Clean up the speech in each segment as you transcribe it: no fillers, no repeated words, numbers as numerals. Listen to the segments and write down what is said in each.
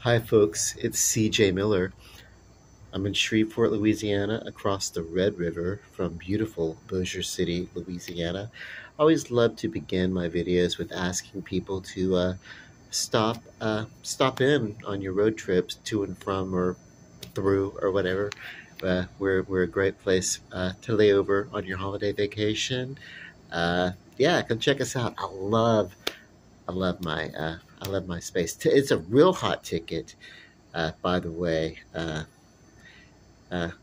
Hi, folks. It's CJ Miller. I'm in Shreveport, Louisiana, across the Red River from beautiful Bossier City, Louisiana. I always love to begin my videos with asking people to stop in on your road trips to and from or through or whatever. We're a great place to lay over on your holiday vacation. Yeah, come check us out. I love my space. It's a real hot ticket. By the way, uh, the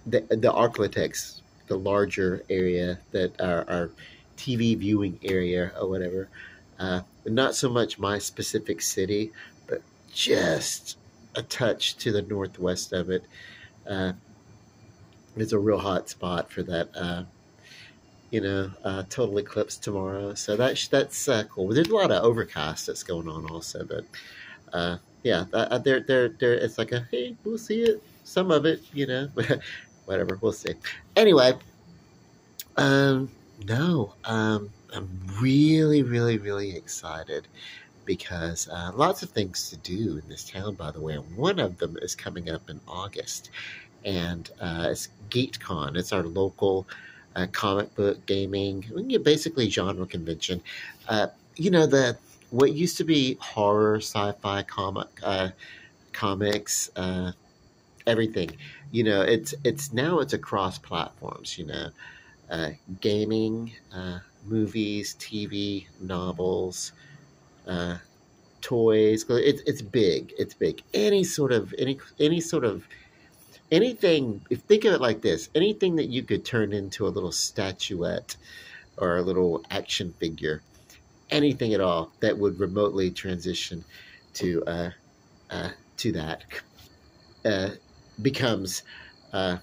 Arklatex, the larger area that our TV viewing area or whatever, not so much my specific city, but just a touch to the northwest of it. Uh, is a real hot spot for that. Total eclipse tomorrow, so that's cool. There's a lot of overcast that's going on also, but yeah, there. It's like a hey, we'll see it. Some of it, whatever. We'll see. Anyway, no, I'm really, really, really excited because lots of things to do in this town. By the way, and one of them is coming up in August, and it's geek'd. It's our local comic book gaming, basically genre convention. Uh, the what used to be horror, sci-fi comics, everything. It's across platforms. Uh, Gaming, movies, TV, novels, uh, toys. It's big. It's big. Any sort of anything. If think of it like this, anything that you could turn into a little statuette or a little action figure, anything at all that would remotely transition to to that uh, becomes uh,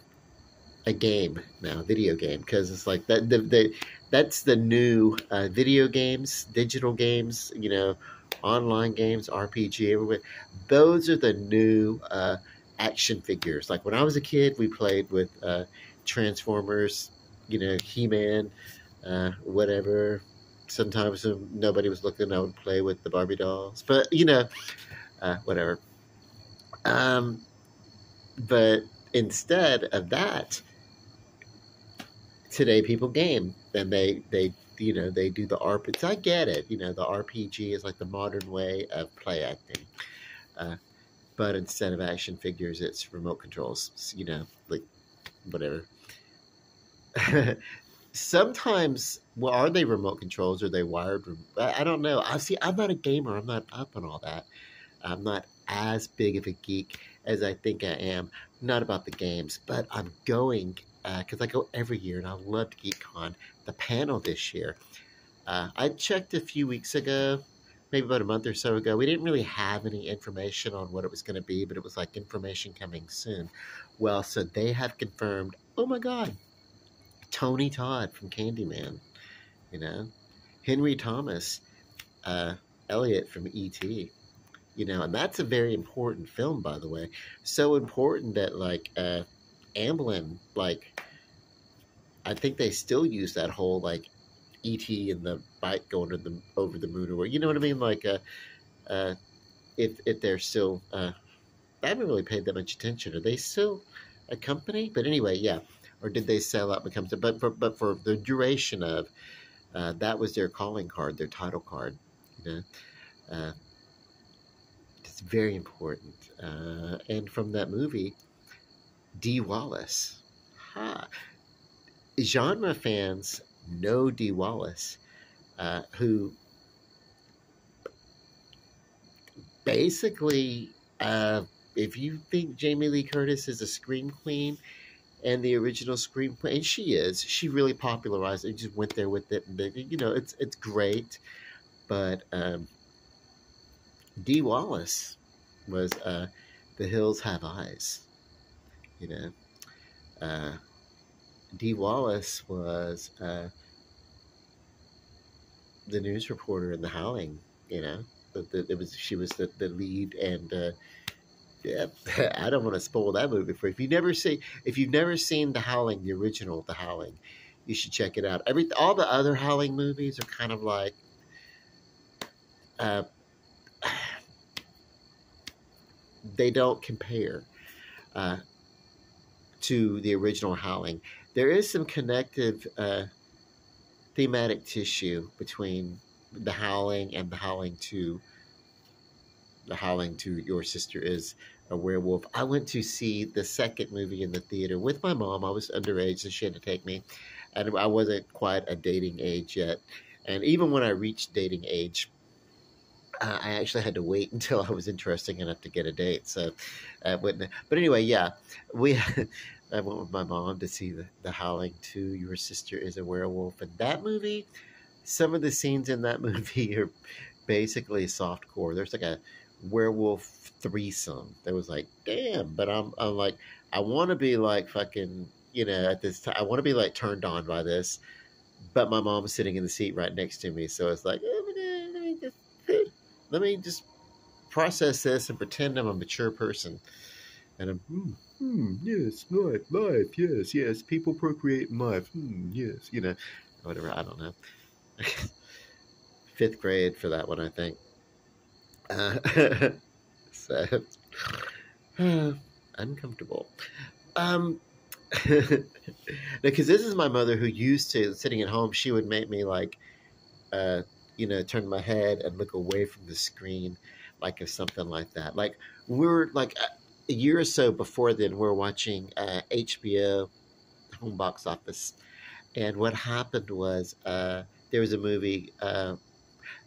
a game now, a video game, because it's like that's the new video games, digital games, online games, RPG, everywhere. Those are the new action figures. Like when I was a kid, we played with Transformers, He-Man, whatever. Sometimes when nobody was looking, I would play with the Barbie dolls, but whatever. Um, but instead of that, today people game and they do the RP. I get it. The RPG is like the modern way of play acting. Uh, but instead of action figures, it's remote controls. Like whatever. Sometimes, well, are they remote controls? Are they wired? I don't know. I see. I'm not a gamer. I'm not up on all that. I'm not as big of a geek as I think I am. Not about the games, but I'm going because I go every year, and I loved GeekCon. The panel this year, I checked a few weeks ago, maybe about a month or so ago. We didn't really have any information on what it was going to be, but it was like information coming soon. Well, so they have confirmed. Oh my God, Tony Todd from Candyman, you know, Henry Thomas, uh, Elliot from E.T. And that's a very important film, by the way. So important that like Amblin, like I think they still use that whole like ET and the bike going to the over the moon, or you know what I mean? Like uh, if they're still, I haven't really paid that much attention. Are they still a company? But anyway, yeah. Or did they sell out? Becomes but for the duration of that was their calling card, their title card. You know, uh, it's very important. And from that movie, Dee Wallace. Ha! Genre fans know Dee Wallace, who basically, if you think Jamie Lee Curtis is a scream queen and the original scream queen, and she really popularized it, just went there with it, and it's great. But Dee Wallace was The Hills Have Eyes. You know, uh, Dee Wallace was the news reporter in The Howling. It was she was the lead, and yeah, I don't want to spoil that movie for you. If you've never seen The Howling, the original The Howling, you should check it out. All the other Howling movies are kind of like uh, they don't compare uh, to the original Howling. There is some connective thematic tissue between the Howling and the Howling 2. The Howling to Your Sister Is a Werewolf. I went to see the second movie in the theater with my mom. I was underage, so she had to take me, and I wasn't quite a dating age yet. And even when I reached dating age, I actually had to wait until I was interesting enough to get a date. So, wouldn't. But anyway, yeah, we. I went with my mom to see the Howling 2, Your Sister Is a Werewolf. And that movie, some of the scenes in that movie are basically softcore. There's like a werewolf threesome that was like, damn. But I'm like, I want to be like fucking, at this time, I want to be like turned on by this. But my mom's sitting in the seat right next to me. So it's like, let me just process this and pretend I'm a mature person. And yes, life, yes, people procreate in life, yes, whatever, I don't know. Fifth grade for that one, I think. So, uncomfortable. Um, because this is my mother who used to, sitting at home, she would make me like, turn my head and look away from the screen, like if something like that. Like we were like a year or so before then, we we're watching HBO home box office, and what happened was there was a movie, The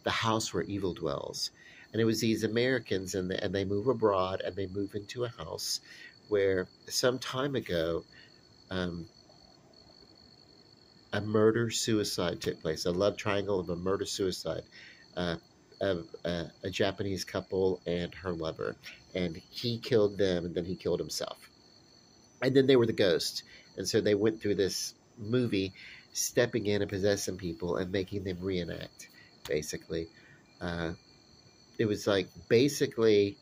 House Where Evil Dwells, and it was these Americans, and they move abroad and they move into a house where some time ago. A murder suicide took place, a love triangle of a murder suicide, uh, of a Japanese couple and her lover, and he killed them, and then he killed himself, and then they were the ghost, and so they went through this movie, stepping in and possessing people and making them reenact. Basically, uh, it was like basically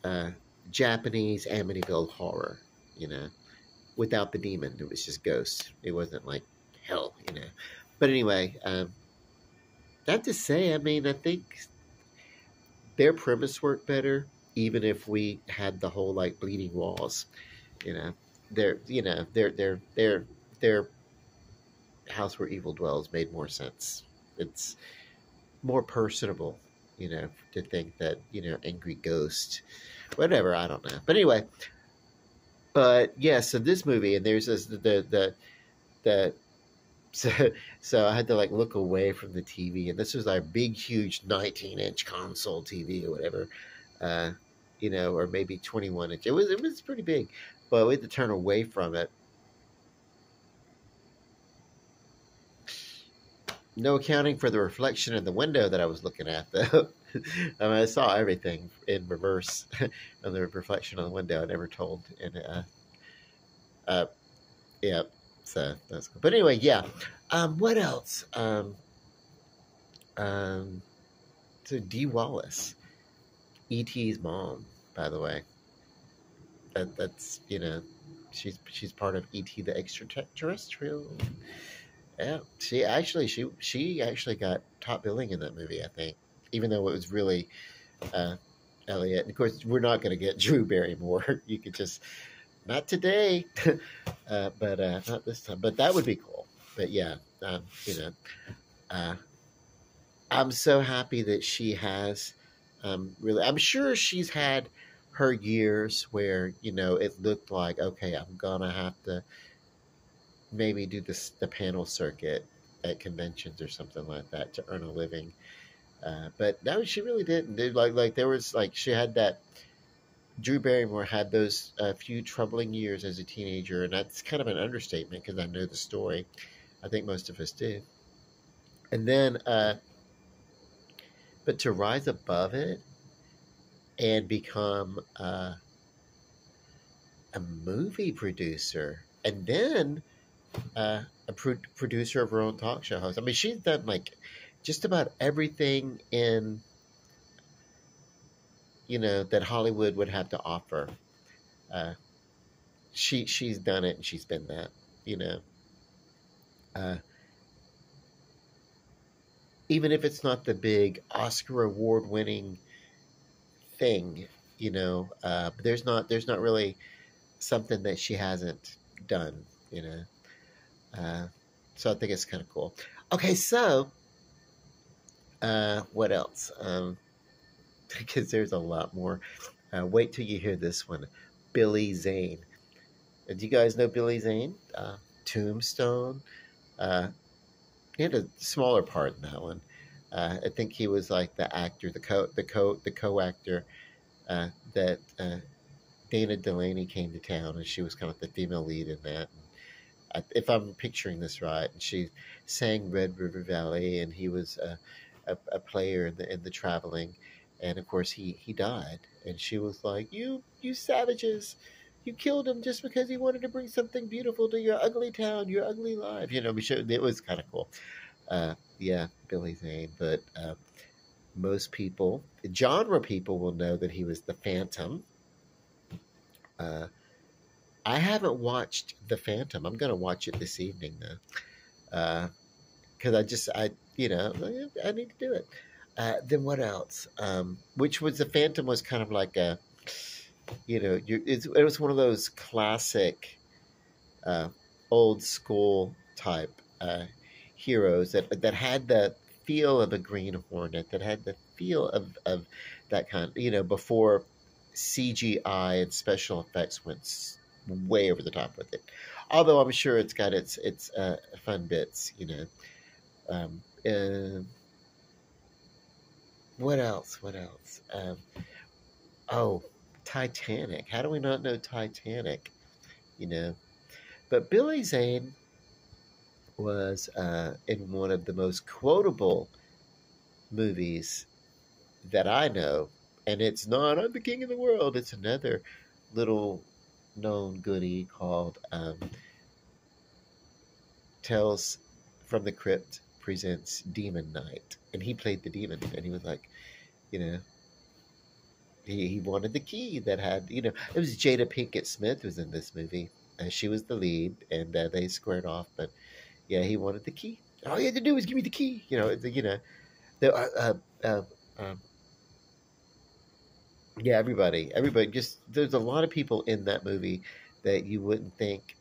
uh, Japanese Amityville horror, you know, without the demon. It was just ghosts. It wasn't like hell. But anyway, that to say, I mean, I think their premise worked better, even if we had the whole like bleeding walls. You know, their House Where Evil Dwells made more sense. It's more personable, to think that angry ghost, whatever. I don't know, but anyway. But yeah, so this movie, and there's this the so so I had to like look away from the TV, and this was our big, huge 19-inch console TV or whatever, uh, or maybe 21-inch. It was pretty big, but we had to turn away from it. No accounting for the reflection in the window that I was looking at, though. I mean, I saw everything in reverse of the reflection on the window. I never told, and uh, yeah. So that's cool. But anyway, yeah. What else? Um, so Dee Wallace, E.T.'s mom, by the way. That's she's part of E.T. the Extraterrestrial. Yeah, she actually got top billing in that movie, I think, even though it was really Elliot. And of course, we're not going to get Drew Barrymore. You could just not today, but not this time. But that would be cool. But yeah, uh, I'm so happy that she has really. I'm sure she's had her years where it looked like, okay, I'm gonna have to maybe do the panel circuit at conventions or something like that to earn a living. But no, she really didn't. Like there was like she had that. Drew Barrymore had those few troubling years as a teenager, and that's kind of an understatement because I know the story. I think most of us do. And then, but to rise above it and become a movie producer, and then a producer of her own talk show host. I mean, she's done like just about everything in that Hollywood would have to offer. Uh, she's done it, and she's been that. You know, uh, even if it's not the big Oscar award winning thing, but there's not really something that she hasn't done, you know. Uh, so I think it's kind of cool. Okay, so what else? Because there's a lot more. Wait till you hear this one. Billy Zane. Do you guys know Billy Zane? Tombstone. Uh, he had a smaller part in that one. I think he was like the actor, the co actor that Dana Delaney came to town, and she was kind of the female lead in that. If I'm picturing this right, and she sang Red River Valley, and he was a player in the traveling, and of course he died, and she was like, "You savages, you killed him just because he wanted to bring something beautiful to your ugly town, your ugly life." It was kind of cool. Yeah, Billy Zane, but most people, genre people, will know that he was the Phantom. Uh, I haven't watched The Phantom. I'm going to watch it this evening though, because I need to do it. Then what else? Which was The Phantom was kind of like a, it was one of those classic, uh, old school type heroes that had the feel of a Green Hornet, that had the feel of that kind. Before CGI and special effects went way over the top with it. Although I'm sure it's got its fun bits. Um, uh, what else? What else? Oh, Titanic. How do we not know Titanic? You know, but Billy Zane was in one of the most quotable movies that I know, and it's not "I'm the King of the World." It's another little known goodie called Tales from the Crypt presents Demon Knight, and he played the demon, and he was like, you know, he wanted the key that had, it was Jada Pinkett Smith was in this movie. She was the lead, and they squared off. But yeah, he wanted the key. All you had to do was give me the key. The, um, yeah, everybody. Just there's a lot of people in that movie that you wouldn't think.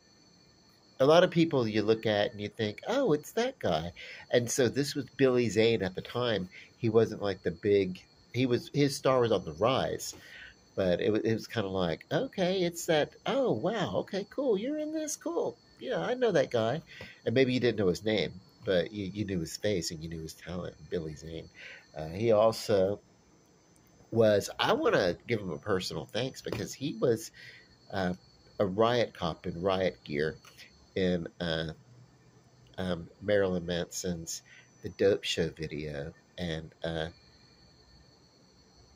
A lot of people you look at and you think, oh, it's that guy. And so this was Billy Zane at the time. He wasn't like the big. His star was on the rise, but it was kind of like, okay, it's that. Oh, wow, okay, cool. You're in this, cool. Yeah, I know that guy, and maybe you didn't know his name, but you knew his face and you knew his talent. Billy Zane. He also was. I want to give him a personal thanks because he was uh, a riot cop in riot gear in Marilyn Manson's "The Dope Show" video, and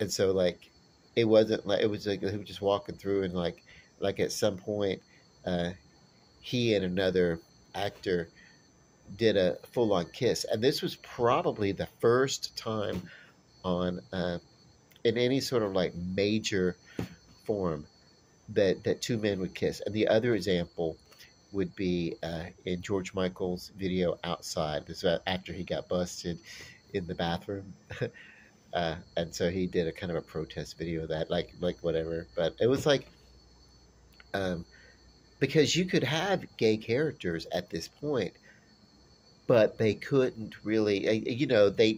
so like it wasn't like it was like he was just walking through and like at some point uh, he and another actor did a full on kiss, and this was probably the first time on in any sort of like major form that two men would kiss. And the other example would be in George Michael's video "Outside." This was after he got busted in the bathroom. And so he did a kind of a protest video of that, like whatever. But it was like, um, because you could have gay characters at this point, but they couldn't really,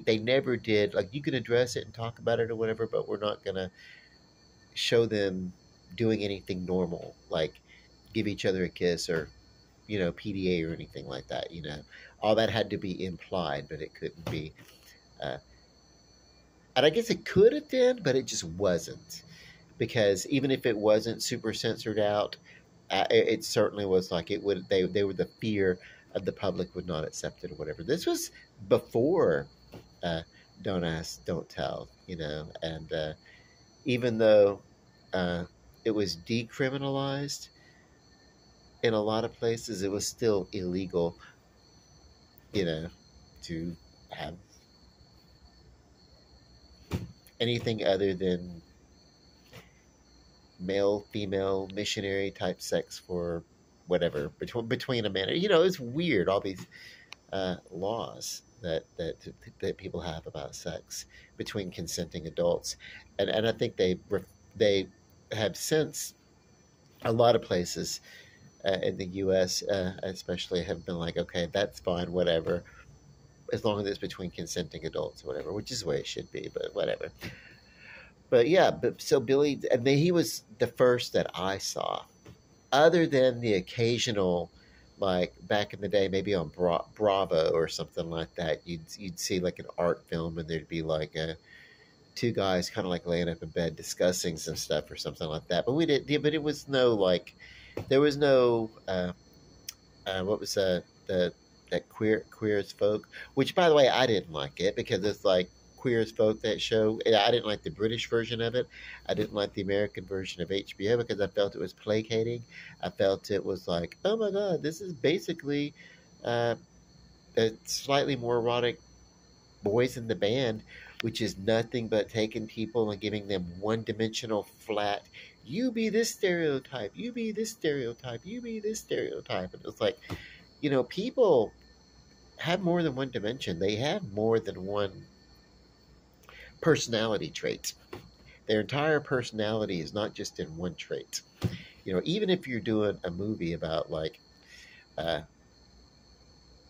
they never did. Like you can address it and talk about it or whatever, but we're not gonna show them doing anything normal, like give each other a kiss or PDA or anything like that. All that had to be implied, but it couldn't be. Uh, and I guess it could have been, but it just wasn't, because even if it wasn't super censored out, it certainly was like it would. They were the fear of the public would not accept it or whatever. This was before uh, "Don't Ask, Don't Tell," and even though it was decriminalized in a lot of places, it was still illegal, to have anything other than male female missionary type sex for whatever between a man. It's weird, all these laws that people have about sex between consenting adults, and I think they they have since, a lot of places in the U.S. Especially have been like, okay, that's fine, whatever, as long as it's between consenting adults or whatever, which is the way it should be, but whatever. But yeah, but so Billy, and then he was the first that I saw, other than the occasional, like back in the day, maybe on Bravo or something like that, you'd see like an art film, and there'd be like two guys kind of like laying up in bed discussing some stuff or something like that. But we did, yeah, but it was no like, there was no what was the that queer as folk, which by the way I didn't like it because it's like queer as folk, that show. I didn't like the British version of it. I didn't like the American version of HBO because I felt it was placating. I felt it was like, oh my god, this is basically uh, a slightly more erotic Boys in the Band, which is nothing but taking people and giving them one dimensional flat. You be this stereotype. You be this stereotype. You be this stereotype. And it's like, people have more than one dimension. They have more than one personality trait. Their entire personality is not just in one trait. Even if you're doing a movie about like, uh,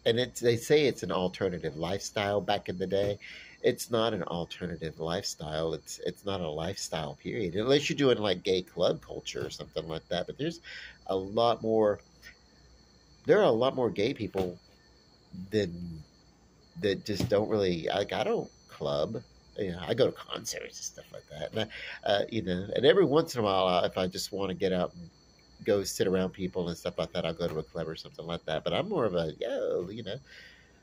and they say it's an alternative lifestyle back in the day. It's not an alternative lifestyle. It's not a lifestyle period, unless you're doing like gay club culture or something like that. But a lot more. There are a lot more gay people than that just don't really like. I don't club. I go to concerts and stuff like that. And every once in a while, if I just want to get out and go sit around people and stuff like that, I'll go to a club or something like that. But I'm more of a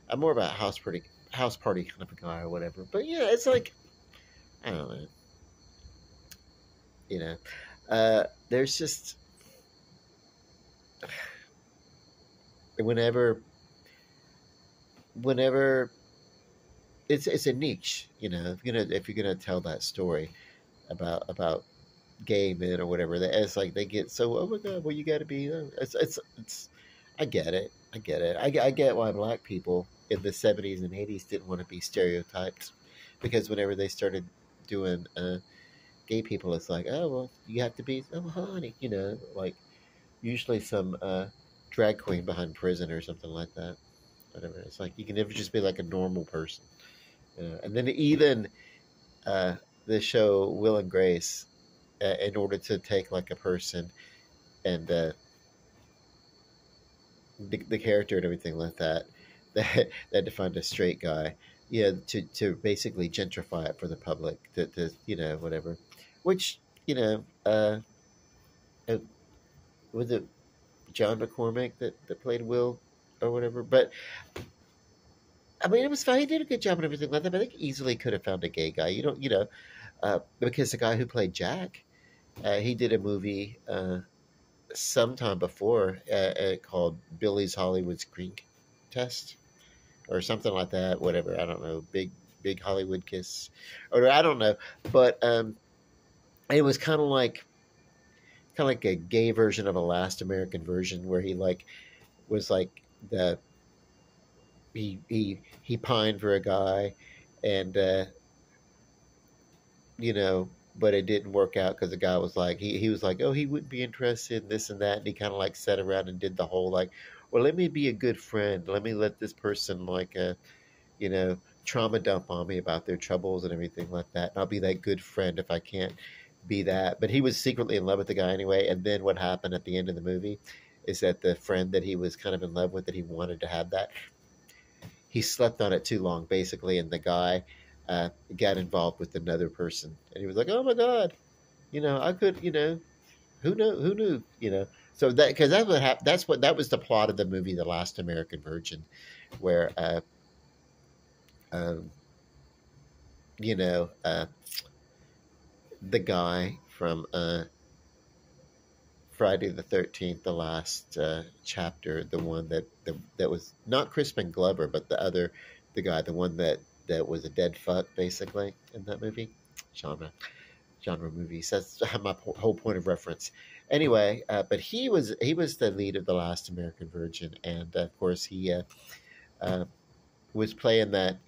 I'm more of a house party kind of a guy or whatever. But yeah, it's like, I don't know, there's just whenever whenever it's a niche, if you're gonna tell that story about gay men or whatever, it's like they get so, oh my god, well, you got to be, it's I get it, I get why black people in the 70s and 80s didn't want to be stereotyped, because whenever they started doing gay people, it's like, oh well, you have to be, oh honey, like usually some drag queen behind prison or something like that, whatever. It's like you can never just be like a normal person. And then even uh, the show Will and Grace, in order to take like a person and the character and everything like that, they had to find a straight guy, yeah, to basically gentrify it for the public, to whatever, which uh, was it John McCormick that played Will or whatever, but I mean, it was fine. He did a good job and everything like that. But I think easily could have found a gay guy. Because the guy who played Jack, he did a movie sometime before called Billy's Hollywood Screen Test or something like that. Whatever, I don't know. Big Hollywood Kiss, or I don't know. But it was kind of like a gay version of a Last American Version, where he like was like the he pined for a guy, and you know, but it didn't work out because the guy was like, he was like, oh, he wouldn't be interested in this and that, and he kind of like sat around and did the whole like, well, let me be a good friend, let me let this person like you know trauma dump on me about their troubles and everything like that, and I'll be that good friend if I can't be that. But he was secretly in love with the guy anyway. And then what happened at the end of the movie is that the friend that he was kind of in love with, that he wanted to have that, he slept on it too long, basically, and the guy got involved with another person, and he was like, "Oh my god, I could, who knew, So that because that's what happened. That was the plot of the movie, The Last American Virgin, where um, the guy from Friday the 13th, the last chapter, the one that was not Crispin Glover, but the guy, the one that was a dead fuck, basically, in that movie. Genre movies. That's my whole point of reference. Anyway, but he was the lead of The Last American Virgin, and of course he uh, was playing that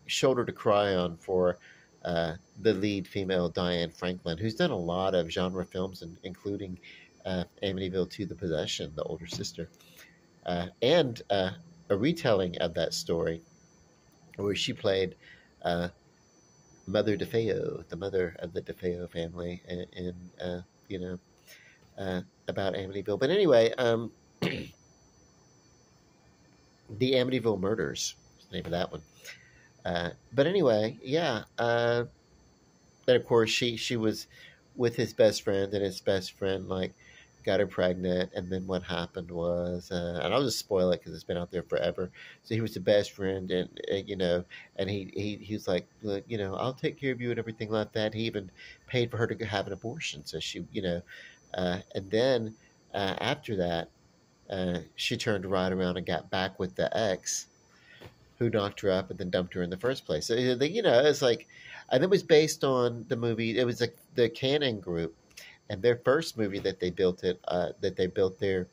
shoulder to cry on for the lead female, Diane Franklin, who's done a lot of genre films, including Amityville 2: The Possession, the older sister, and a retelling of that story where she played uh, Mother DeFeo, the mother of the DeFeo family, in you know, about Amityville. But anyway, the Amityville Murders is the name of that one. But anyway, yeah. And of course, she was with his best friend, and his best friend like got her pregnant. And then what happened was, and I'll just spoil it because it's been out there forever. So he was the best friend, and and he was like, "Look, I'll take care of you and everything like that." He even paid for her to have an abortion. So and then after that, she turned right around and got back with the ex who knocked her up and then dumped her in the first place. So it's like, and it was based on the movie. It was like the Cannon Group, and their first movie that they built their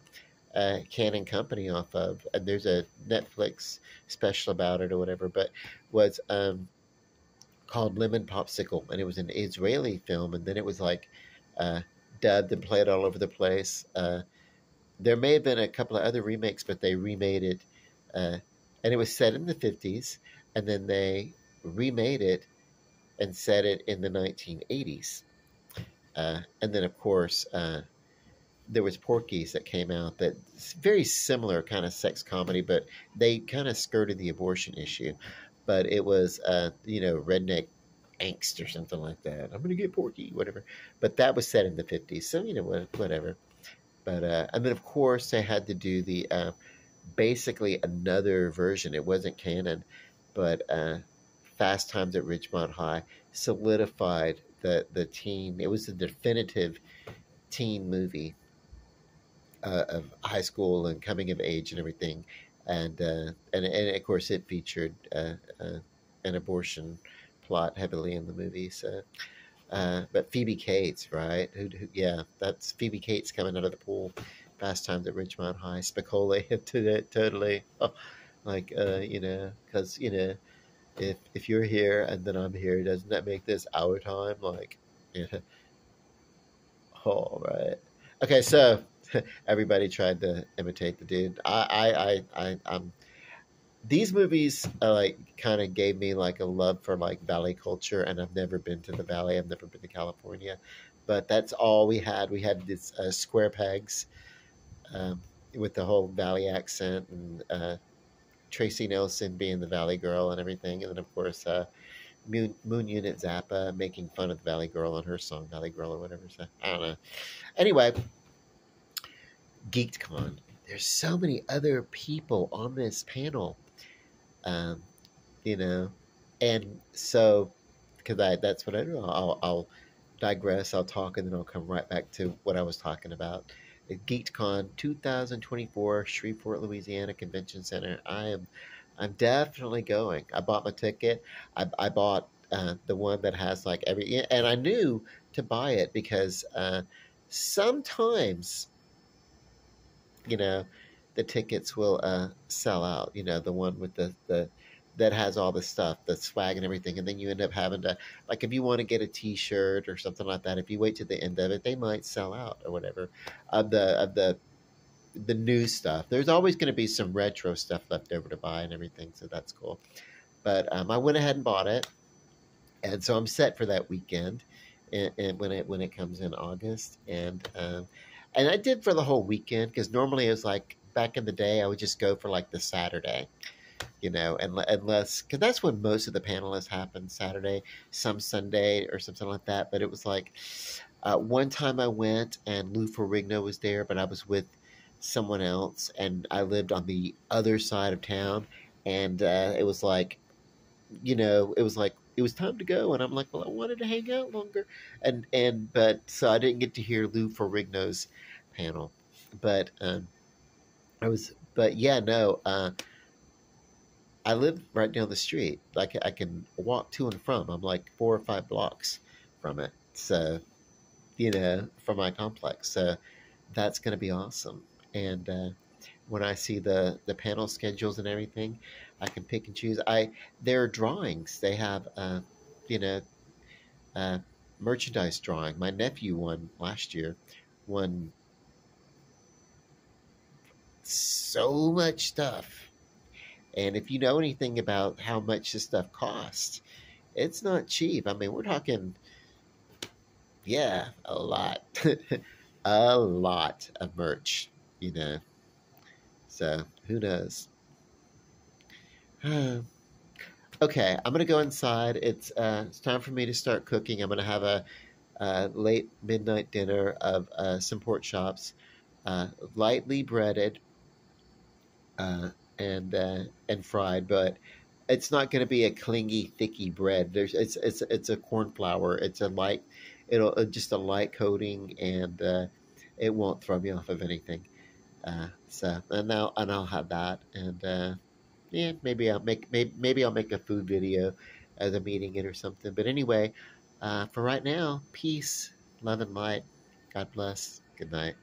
Cannon company off of. And there's a Netflix special about it or whatever, but was called Lemon Popsicle, and it was an Israeli film, and then it was like uh, dubbed and played all over the place. There may have been a couple of other remakes, but they remade it, uh, and it was set in the 50s, and then they remade it and set it in the 1980s. And then, of course, there was Porky's that came out that's very similar kind of sex comedy, but they kind of skirted the abortion issue. But it was, redneck angst or something like that. I'm going to get Porky, whatever. But that was set in the 50s, so, whatever. But and then of course they had to do the basically another version. It wasn't canon, but Fast Times at Ridgemont High solidified the teen. It was the definitive teen movie of high school and coming of age and everything, and of course it featured an abortion plot heavily in the movie. So but Phoebe Cates, right? Yeah, that's Phoebe Cates coming out of the pool. Fast Times at Ridgemont High. Spicoli to it totally. Oh, like, because if you're here and then I'm here, doesn't that make this our time? Like, yeah. All right. Okay, so everybody tried to imitate the dude. I'm these movies like kind of gave me like a love for like valley culture, and I've never been to the valley. I've never been to California, but that's all we had. We had this square pegs um, with the whole valley accent, and Tracy Nelson being the valley girl and everything, and then of course Moon Unit Zappa making fun of the valley girl on her song Valley Girl or whatever. So I don't know. Anyway, geek'd. There's so many other people on this panel. Um, you know, and so because I that's what I do. I'll digress. I'll talk, and then I'll come right back to what I was talking about. geek'd 2024, Shreveport, Louisiana Convention Center. I'm definitely going. I bought my ticket. I bought the one that has like every, and I knew to buy it because sometimes you know, the tickets will sell out. The one with the that has all the stuff, the swag and everything, and then you end up having to like if you want to get a T-shirt or something like that. If you wait to the end of it, they might sell out or whatever of the new stuff. There's always going to be some retro stuff left over to buy and everything, so that's cool. But I went ahead and bought it, and so I'm set for that weekend, and when it comes in August, and I did for the whole weekend because normally it was like back in the day I would just go for like the Saturday, and unless because that's when most of the panelists happen Saturday, some Sunday or something like that. But it was like one time I went and Lou Ferrigno was there, but I was with someone else, and I lived on the other side of town, and it was like it was time to go, and I'm like, well, I wanted to hang out longer, but so I didn't get to hear Lou Ferrigno's panel, but but yeah, no, I live right down the street. Like I can walk to and from. I'm like 4 or 5 blocks from it, so from my complex. So that's going to be awesome. And when I see the panel schedules and everything, I can pick and choose. There are drawings. They have you know uh, merchandise drawing. My nephew won last year, won so much stuff. And if you know anything about how much this stuff costs, it's not cheap. I mean, we're talking, yeah, a lot, a lot of merch, you know. So who knows? Okay, I'm gonna go inside. It's time for me to start cooking. I'm gonna have a late midnight dinner of some pork chops, lightly breaded, uh, and fried, but it's not going to be a clingy, thicky bread. It's a corn flour. It's a light, it'll just a light coating, and it won't throw me off of anything. So and I'll have that, and yeah, maybe I'll make a food video as I'm eating it or something. But anyway, for right now, peace, love, and light. God bless. Good night.